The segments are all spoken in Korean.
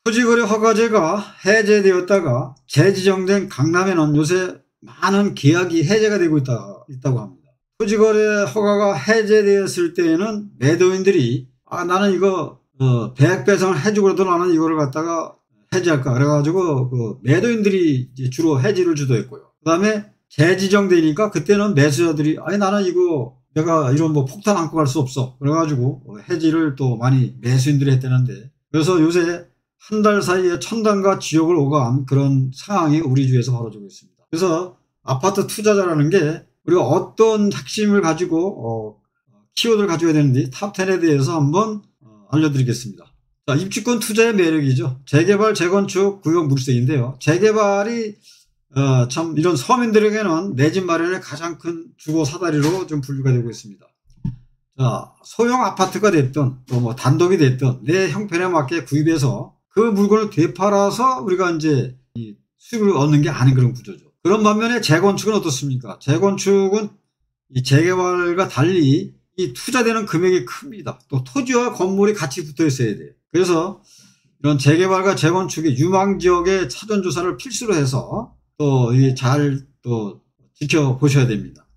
토지거래 허가제가 해제되었다가 재지정된 강남에는 요새 많은 계약이 해제가 되고 있다고 합니다. 토지거래 허가가 해제되었을 때에는 매도인들이 나는 이거 배액 배상을 해주고라도 나는 이거를 갖다가 해지할까 그래가지고 그 매도인들이 이제 주로 해지를 주도했고요. 그 다음에 재지정되니까 그때는 매수자들이 나는 이거 내가 이런 뭐 폭탄 안고 갈 수 없어 그래가지고 해지를 또 많이 매수인들이 했다는데, 그래서 요새 한 달 사이에 천당과 지옥을 오가는 그런 상황이 우리 주에서 벌어지고 있습니다. 그래서 아파트 투자자라는 게 우리가 어떤 핵심을 가지고 키워드를 가져야 되는지 탑10에 대해서 한번 알려드리겠습니다. 자, 입주권 투자의 매력이죠. 재개발, 재건축, 구역 물색인데요. 재개발이 참 이런 서민들에게는 내 집 마련의 가장 큰 주거 사다리로 좀 분류가 되고 있습니다. 자, 소형 아파트가 됐든 또 뭐 단독이 됐든 내 형편에 맞게 구입해서 그 물건을 되팔아서 우리가 이제 이 수익을 얻는 게 아닌 그런 구조죠. 그런 반면에 재건축은 어떻습니까? 재건축은 이 재개발과 달리 이 투자되는 금액이 큽니다. 또 토지와 건물이 같이 붙어 있어야 돼요. 그래서 이런 재개발과 재건축의 유망지역의 사전조사를 필수로 해서 또 잘 또 지켜보셔야 됩니다.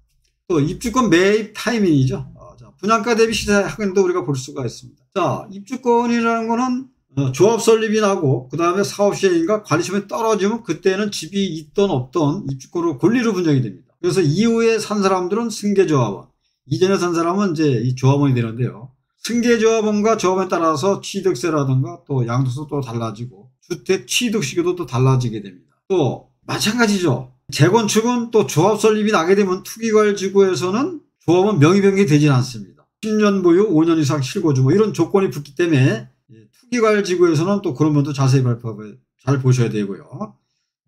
또 입주권 매입 타이밍이죠. 분양가 대비 시세 확인도 우리가 볼 수가 있습니다. 자, 입주권이라는 거는 조합 설립이 나고 그 다음에 사업 시행인가 관리 처분이 떨어지면 그때는 집이 있던 없던 입주권으로 권리로 분정이 됩니다. 그래서 이후에 산 사람들은 승계조합원, 이전에 산 사람은 이제 이 조합원이 되는데요. 승계조합원과 조합원에 따라서 취득세라든가 또 양도세도 또 달라지고 주택 취득 시기도 또 달라지게 됩니다. 또 마찬가지죠. 재건축은 또 조합 설립이 나게 되면 투기과열지구에서는 조합은 명의변경이 되지는 않습니다. 10년 보유, 5년 이상 실거주 뭐 이런 조건이 붙기 때문에 투기과열지구에서는 또 그런 면도 자세히 잘 보셔야 되고요.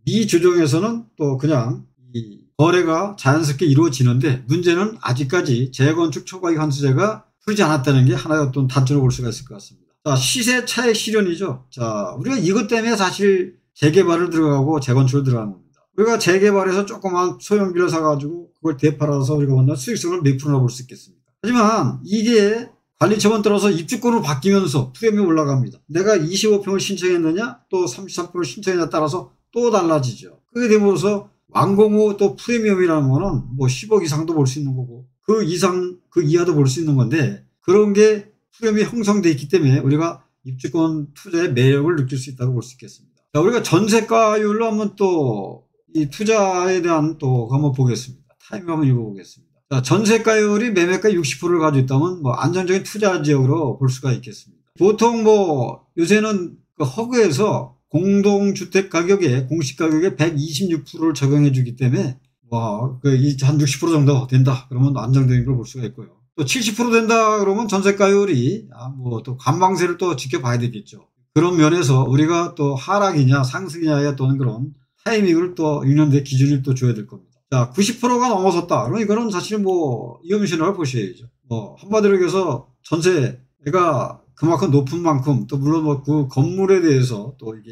미조정에서는 또 그냥 이 거래가 자연스럽게 이루어지는데 문제는 아직까지 재건축 초과이익 환수제가 풀지 않았다는 게 하나의 어떤 단점을 볼 수가 있을 것 같습니다. 자, 시세 차익 실현이죠. 자, 우리가 이것 때문에 사실 재개발을 들어가고 재건축을 들어가는 겁니다. 우리가 재개발해서 조그만 소형 빌라 사가지고 그걸 되팔아서 우리가 얻는 수익성을 몇 프로나 볼 수 있겠습니까? 하지만 이게 관리처분 따라서 입주권으로 바뀌면서 프리미엄이 올라갑니다. 내가 25평을 신청했느냐 또 33평을 신청했느냐에 따라서 또 달라지죠. 그게 됨으로써 완공 후 또 프리미엄이라는 거는 뭐 10억 이상도 볼 수 있는 거고 그 이하도 볼 수 있는 건데, 그런 게 프리미엄이 형성되어 있기 때문에 우리가 입주권 투자의 매력을 느낄 수 있다고 볼 수 있겠습니다. 자, 우리가 전세가율로 한번 또 이 투자에 대한 또 한번 보겠습니다. 타이밍 한번 읽어보겠습니다. 자, 전세가율이 매매가 60%를 가지고 있다면 뭐 안정적인 투자 지역으로 볼 수가 있겠습니다. 보통 뭐 요새는 그 허그에서 공동주택 가격에 공시 가격에 126%를 적용해 주기 때문에 뭐 한 60% 정도 된다 그러면 안정적인 걸 볼 수가 있고요. 또 70% 된다 그러면 전세가율이 뭐 또 관방세를 또 지켜봐야 되겠죠. 그런 면에서 우리가 또 하락이냐 상승이냐에 또는 그런 타이밍을 또 유년대 기준을 또 줘야 될 겁니다. 자, 90%가 넘어섰다. 그럼 이거는 사실 뭐 위험신호를 보셔야죠. 뭐 한마디로 얘기해서 전세가 그만큼 높은 만큼 또 물론 뭐 그 건물에 대해서 또 이게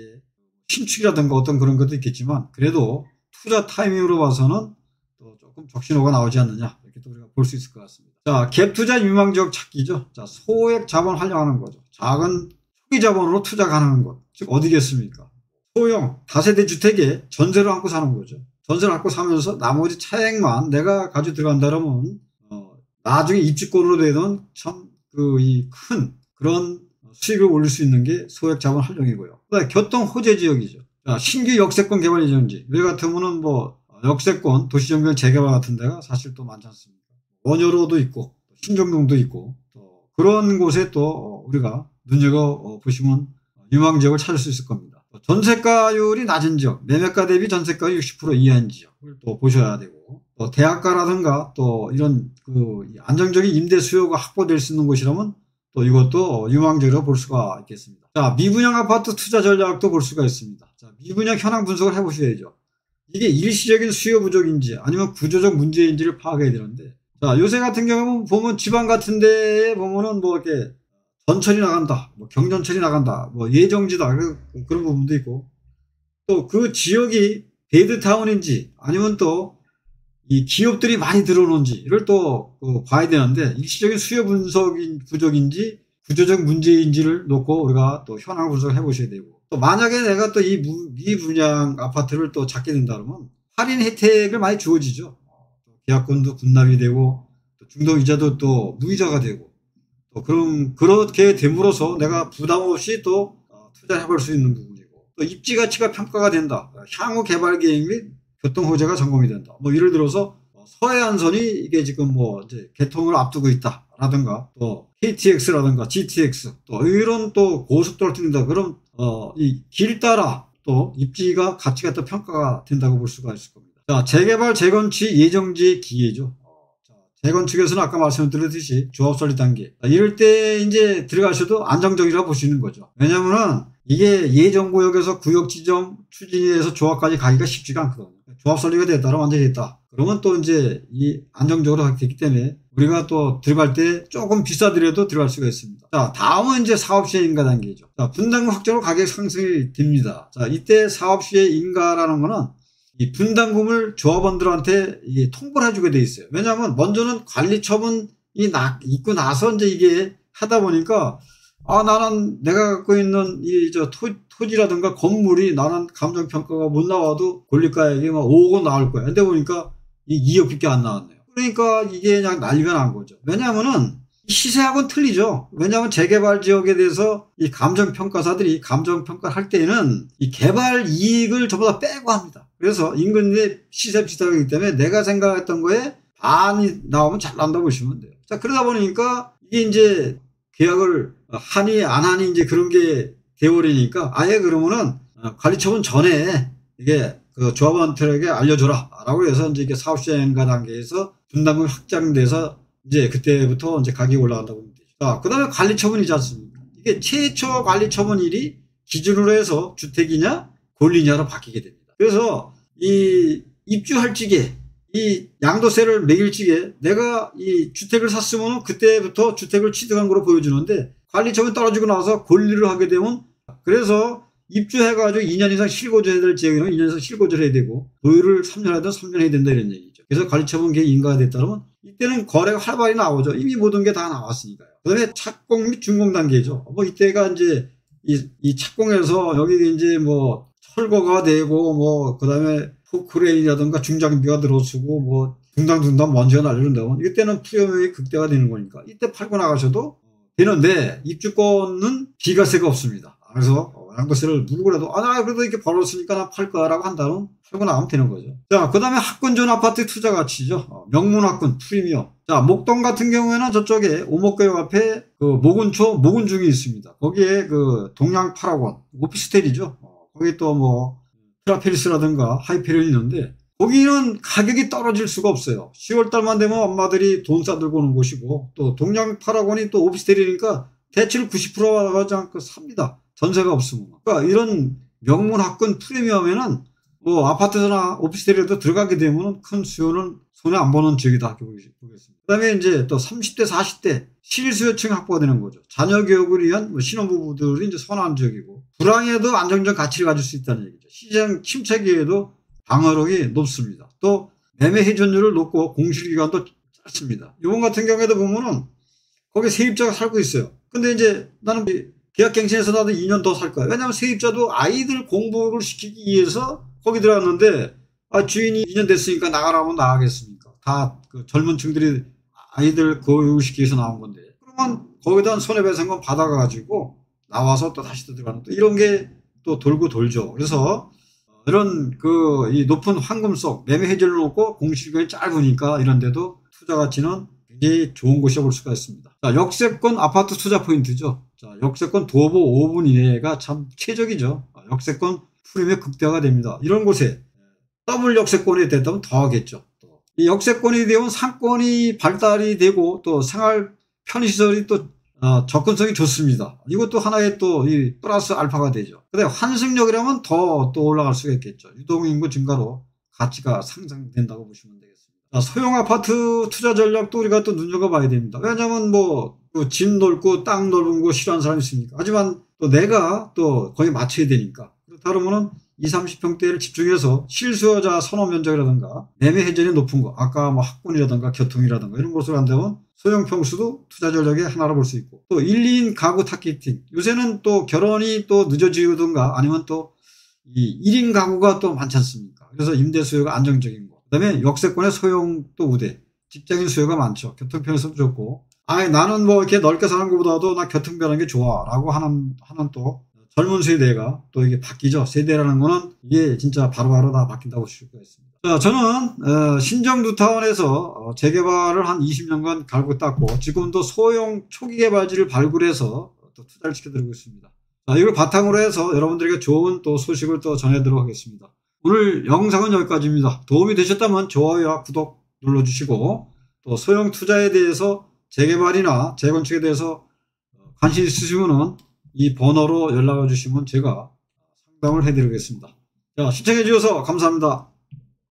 신축이라든가 어떤 그런 것도 있겠지만 그래도 투자 타이밍으로 봐서는 또 조금 적신호가 나오지 않느냐 이렇게 또 우리가 볼 수 있을 것 같습니다. 자, 갭 투자 유망지역 찾기죠. 자, 소액 자본 활용하는 거죠. 작은 초기 자본으로 투자 가능한 것. 즉 어디겠습니까? 소형 다세대 주택에 전세를 안고 사는 거죠. 전세를 안고 사면서 나머지 차액만 내가 가지고 들어간다면 나중에 입주권으로 되던 참 이 큰 그런 수익을 올릴 수 있는 게 소액 자본 활용이고요. 그다음에 교통 호재 지역이죠. 자, 신규 역세권 개발 예정지. 우리 같으면은 뭐 역세권 도시정비용 재개발 같은 데가 사실 또 많지 않습니까? 원효로도 있고 신정동도 있고 또 그런 곳에 또 우리가 눈여겨보시면 유망지역을 찾을 수 있을 겁니다. 전세가율이 낮은 지역, 매매가 대비 전세가율 60% 이하인 지역을 또 보셔야 되고, 또 대학가라든가 또 이런 안정적인 임대 수요가 확보될 수 있는 곳이라면 또 이것도 유망지로 볼 수가 있겠습니다. 자, 미분양 아파트 투자 전략도 볼 수가 있습니다. 자, 미분양 현황 분석을 해보셔야죠. 이게 일시적인 수요 부족인지 아니면 구조적 문제인지를 파악해야 되는데, 자, 요새 같은 경우는 보면 지방 같은 데에 보면은 뭐 이렇게 전철이 나간다, 뭐 경전철이 나간다, 뭐 예정지다, 그런 부분도 있고, 또 그 지역이 베드타운인지 아니면 또 이 기업들이 많이 들어오는지를 또 봐야 되는데, 일시적인 수요 분석인 부족인지 구조적 문제인지를 놓고 우리가 또 현황 분석을 해보셔야 되고, 또 만약에 내가 또 이 미분양 아파트를 또 찾게 된다 그러면 할인 혜택을 많이 주어지죠. 계약금도 분납이 되고 또 중도이자도 또 무이자가 되고 또 그렇게 됨으로써 내가 부담 없이 또 투자해 볼 수 있는 부분이고 또 입지 가치가 평가가 된다. 향후 개발 계획 및 교통 호재가 점검이 된다. 뭐 예를 들어서 서해안선이 이게 지금 뭐 이제 개통을 앞두고 있다라든가 또 KTX라든가 GTX 또 이런 또 고속도로를 뚫는다. 그럼 이 길 따라 또 입지가 가치가 또 평가가 된다고 볼 수가 있을 겁니다. 자, 재개발 재건축 예정지 기계죠. 재건축에서는 아까 말씀드렸듯이 조합 설립 단계. 이럴 때 이제 들어가셔도 안정적이라고 보시는 거죠. 왜냐면은 이게 예정구역에서 구역 지정 추진위에서 조합까지 가기가 쉽지가 않거든요. 조합 설립이 됐다, 완전히 됐다. 그러면 또 이제 이 안정적으로 됐기 때문에 우리가 또 들어갈 때 조금 비싸더라도 들어갈 수가 있습니다. 자, 다음은 이제 사업시의 인가 단계죠. 자, 분담금 확정으로 가격 상승이 됩니다. 자, 이때 사업시의 인가라는 거는 이 분담금을 조합원들한테 이게 통보를 해주게 돼 있어요. 왜냐하면 먼저는 관리 처분이 있고 나서 이제 이게 하다 보니까 나는 내가 갖고 있는 이 토지라든가 건물이 나는 감정평가가 못 나와도 권리가액이 막 5억 원 나올 거야. 근데 보니까 이 2억밖에 안 나왔네요. 그러니까 이게 그냥 난리가 난 거죠. 왜냐하면은 시세하고는 틀리죠. 왜냐하면 재개발 지역에 대해서 이 감정평가사들이 감정평가를 할 때는 이 개발 이익을 전부 다 빼고 합니다. 그래서 인근의 시세 비슷하기 때문에 내가 생각했던 거에 반이 나오면 잘 난다고 보시면 돼요. 자, 그러다 보니까 이게 이제 계약을 하니 안 하니 이제 그런 게 되어버리니까 아예 그러면은 관리처분 전에 이게 그 조합원들에게 알려줘라 라고 해서 이제 이게 사업시행가 단계에서 분담금이 확장돼서 이제 그때부터 이제 가격이 올라간다고 보면 되죠. 자, 그 다음에 관리처분이지 않습니까? 이게 최초 관리처분일이 기준으로 해서 주택이냐 권리냐로 바뀌게 됩니다. 그래서 이 입주할 적에 이 양도세를 매길 적에 내가 이 주택을 샀으면 그때부터 주택을 취득한 거로 보여주는데 관리처분 떨어지고 나서 권리를 하게 되면 그래서 입주해가지고 2년 이상 실거주 해야 될 지역에는 2년 이상 실거주를 해야 되고 보유를 3년 하든 3년 해야 된다 이런 얘기죠. 그래서 관리처분 계획이 인가가 됐다면 이때는 거래가 활발히 나오죠. 이미 모든 게 다 나왔으니까요. 그 다음에 착공 및 준공 단계죠. 뭐 이때가 이제 이 착공해서 여기 이제 뭐 철거가 되고 뭐 그 다음에 포크레인이라든가 중장비가 들어서고 뭐 둥당둥당 먼지가 날리는다면 이때는 프리미엄이 극대화 되는 거니까 이때 팔고 나가셔도 되는데 입주권은 비과세가 없습니다. 그래서 양도세를 물고라도 나 그래도 이렇게 벌었으니까 나 팔 거라고 한다면 팔고 나가면 되는 거죠. 자, 그 다음에 학군존 아파트 투자 가치죠. 명문 학군 프리미엄. 자, 목동 같은 경우에는 저쪽에 오목교역 앞에 그 모근중이 있습니다. 거기에 그 동양 파라곤 오피스텔이죠. 거기 또 뭐 트라페리스라든가 하이페리온이 있는데 거기는 가격이 떨어질 수가 없어요. 10월달만 되면 엄마들이 돈 싸들고 오는 곳이고 또 동양 파라곤이 또 오피스텔이니까 대출 90% 하지 않고 삽니다. 전세가 없으면. 그러니까 이런 명문 학군 프리미엄에는 뭐 아파트나 오피스텔에도 들어가게 되면 큰 수요는 손에 안 보는 지역이다 보겠습니다. 그 다음에 이제 또 30대, 40대 실수요층 확보가 되는 거죠. 자녀 교육을 위한 뭐 신혼부부들이 이제 선호하는 지역이고 불황에도 안정적 가치를 가질 수 있다는 얘기죠. 시장 침체 기회에도 방어력이 높습니다. 또 매매 회전율을 높고 공실기간도 짧습니다. 이번 같은 경우에도 보면은 거기 세입자가 살고 있어요. 근데 이제 나는 계약갱신해서 나도 2년 더 살 거야. 왜냐하면 세입자도 아이들 공부를 시키기 위해서 거기 들어갔는데 주인이 2년 됐으니까 나가라면 나가겠습니까? 다 그 젊은 층들이 아이들 교육시키기 위해서 나온 건데 그러면 거기다 손해배상금 받아가지고 나와서 또 다시 또 들어가는 또 이런 게 또 돌고 돌죠. 그래서 이런 이 높은 황금 속 매매 해지를 놓고 공실기간이 짧으니까 이런 데도 투자 가치는 굉장히 좋은 곳이라고 볼 수가 있습니다. 자, 역세권 아파트 투자 포인트죠. 자, 역세권 도보 5분 이내가 참 최적이죠. 역세권 프리미엄 극대화가 됩니다. 이런 곳에 더블 역세권이 됐다면 더 하겠죠. 이 역세권이 되면 상권이 발달이 되고 또 생활 편의시설이 또 접근성이 좋습니다. 이것도 하나의 또 이 플러스 알파가 되죠. 근데 환승역이라면 더 또 올라갈 수가 있겠죠. 유동인구 증가로 가치가 상승된다고 보시면 되겠습니다. 자, 소형 아파트 투자 전략도 우리가 또 눈여겨봐야 됩니다. 왜냐하면 뭐 집 넓고 땅 넓은 거 싫어하는 사람이 있습니까? 하지만 또 내가 또 거기 맞춰야 되니까. 그렇다 그러면은 20, 30평대를 집중해서 실수요자 선호 면적이라든가 매매 회전이 높은 거, 아까 뭐 학군이라든가 교통이라든가 이런 곳으로 한다면 소형 평수도 투자 전략의 하나로 볼 수 있고, 또 1, 2인 가구 타겟팅, 요새는 또 결혼이 또 늦어지든가 아니면 또 이 1인 가구가 또 많지 않습니까? 그래서 임대 수요가 안정적인 거, 그 다음에 역세권의 소형 또 우대, 직장인 수요가 많죠. 교통편에서도 좋고, 나는 뭐 이렇게 넓게 사는 것보다도 나 교통편한 게 좋아 라고 하는 또 젊은 세대가 또 이게 바뀌죠. 세대라는 거는 이게 진짜 바로바로 다 바뀐다고 볼 수가 있습니다. 자, 저는 신정 뉴타운에서 재개발을 한 20년간 갈고 닦고 지금도 소형 초기 개발지를 발굴해서 또 투자를 시켜드리고 있습니다. 자, 이걸 바탕으로 해서 여러분들에게 좋은 또 소식을 또 전해드리도록 하겠습니다. 오늘 영상은 여기까지입니다. 도움이 되셨다면 좋아요와 구독 눌러주시고, 또 소형 투자에 대해서 재개발이나 재건축에 대해서 관심 있으시면 이 번호로 연락을 주시면 제가 상담을 해드리겠습니다. 자, 시청해 주셔서 감사합니다.